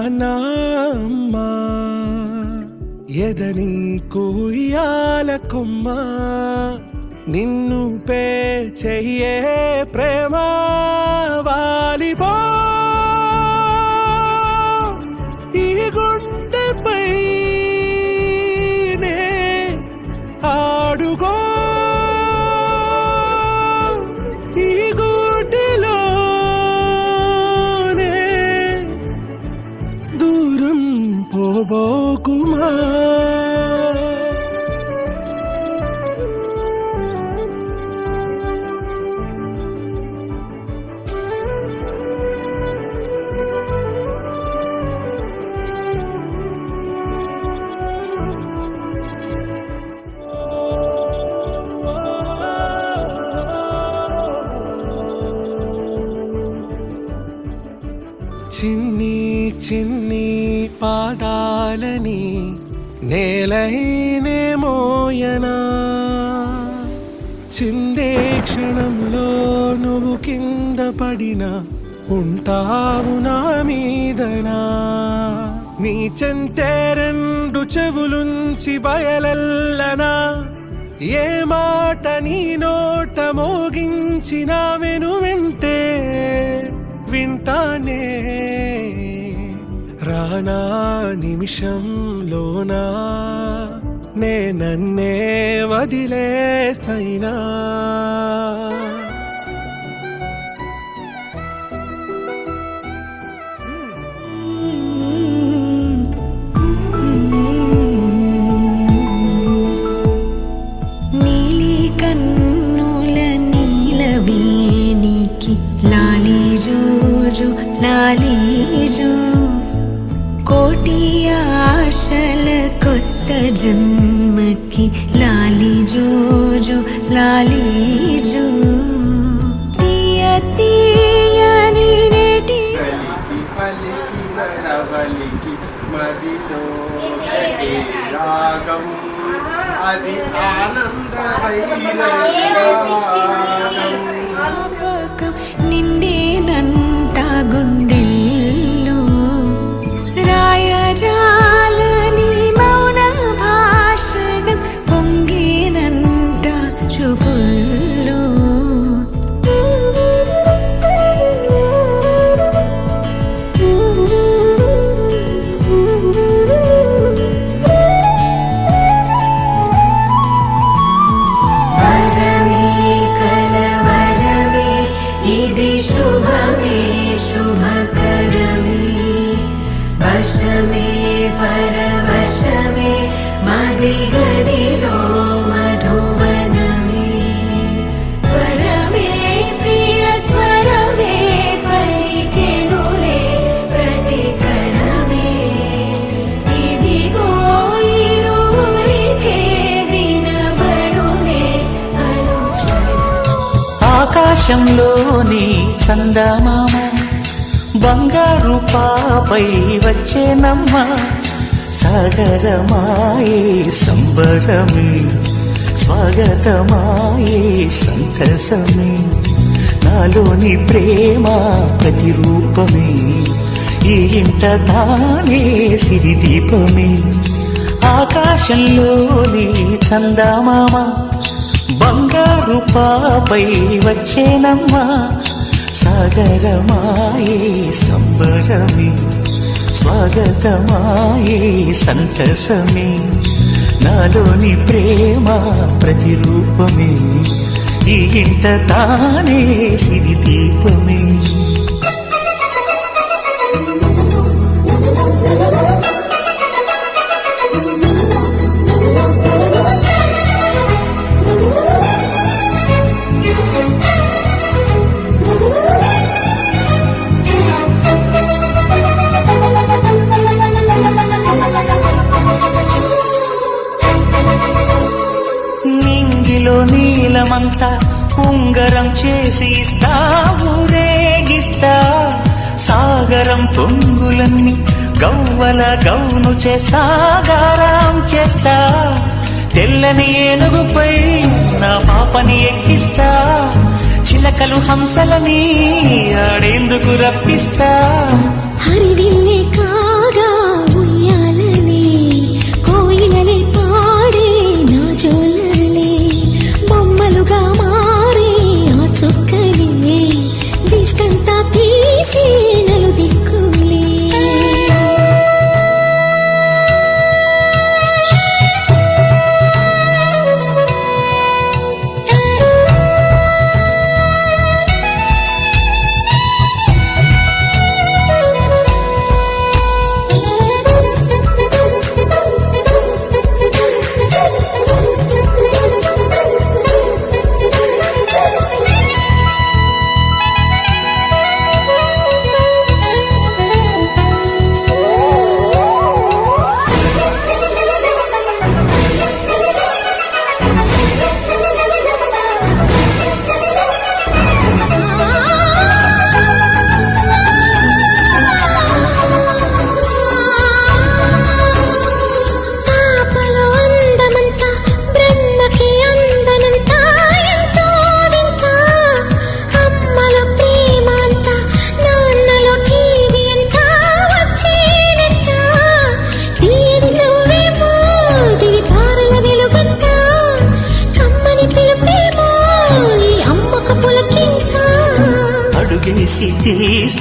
నాన్నమ్మా ఎదని కుయ్యాలకుమ్మా నిన్ను పే చెయ్యే ప్రేమ వాలిపో ఈ గుండెపై నే ఆడుకో ఈ గుడిలోనే దూరం పోబోకుమా చిన్ని చిన్ని పాదాలని నేలైనే మోయనా చిందే క్షణంలో నువ్వు కింద పడినా ఉంటావు నా మీదనా నీ చెంతే రెండు చెవులుంచి బయలెల్లనా ఏ మాట నీ నోట మోగించిన వెను వింటే వింటానే రానా నిమిషంలోనా నే నన్నే వదిలేసైనా నీలి కన్నుల నీలవేణికి లాలి జోజు లాలి జో కోటి ఆశల కొత్త జన్మకి లాలి జోజు లాలి జో తీయ తీయని నేటి రాగం అది ఆనంద నిండేనంట గుండెల్లో రాయజాలని మౌన భాషణం పొంగేనంట చూపుల్లో ఇది శుభమే శుభకరమే వశమే పరవశమే మది గదిలో మధువనమే స్వరమే ప్రియ స్వరమే పలికెనులే ప్రతి కణమే ఇదిగో ఇరువురికే వినబడునే అనుక్షణం ఆకాశంలోని చందమామ బంగారు పాపై వచ్చేనమ్మ సాగరమాయే సంబరమే స్వాగతమాయే సంతసమే నాలోని ప్రేమ ప్రతిరూపమే ఈ ఇంట తానే సిరిదీపమే ఆకాశంలోని చందమామ బంగారు పాపై వచ్చేనమ్మా సాగరమాయే సంబరమే స్వాగతమాయే సంతసమే నాలోని ప్రేమ ప్రతిరూపమే ఈ ఇంట తానే సిరిదీపమే నీలమంతా ఉంగరం చేసి ఇస్తా ఊరేగిస్తా సాగరం పొంగులన్నీ గవ్వల గౌను చేస్తా గారం చేస్తా తెల్లని ఏనుగుపై నా పాపని ఎక్కిస్తా చిలకలు హంసలని ఆడేందుకు రప్పిస్తా హరివిల్లే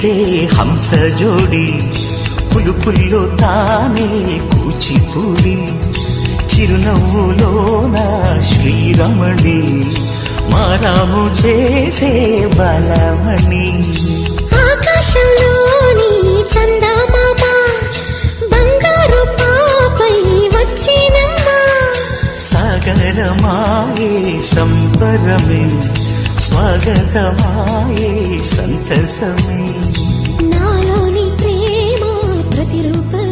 తీస్తే హంస జోడి పులుపుల్లో తానే కూచిపూడి చిరునవ్వులోన శ్రీరమణి మారాము చేసే బలమణి ఆకాశంలోని చందమామ బంగారు పాపై వచ్చినమ్మా సాగరమాయే సంబరమే స్వాగతమాయే సంతసమే నాలోని ప్రేమ ప్రతిరూపమే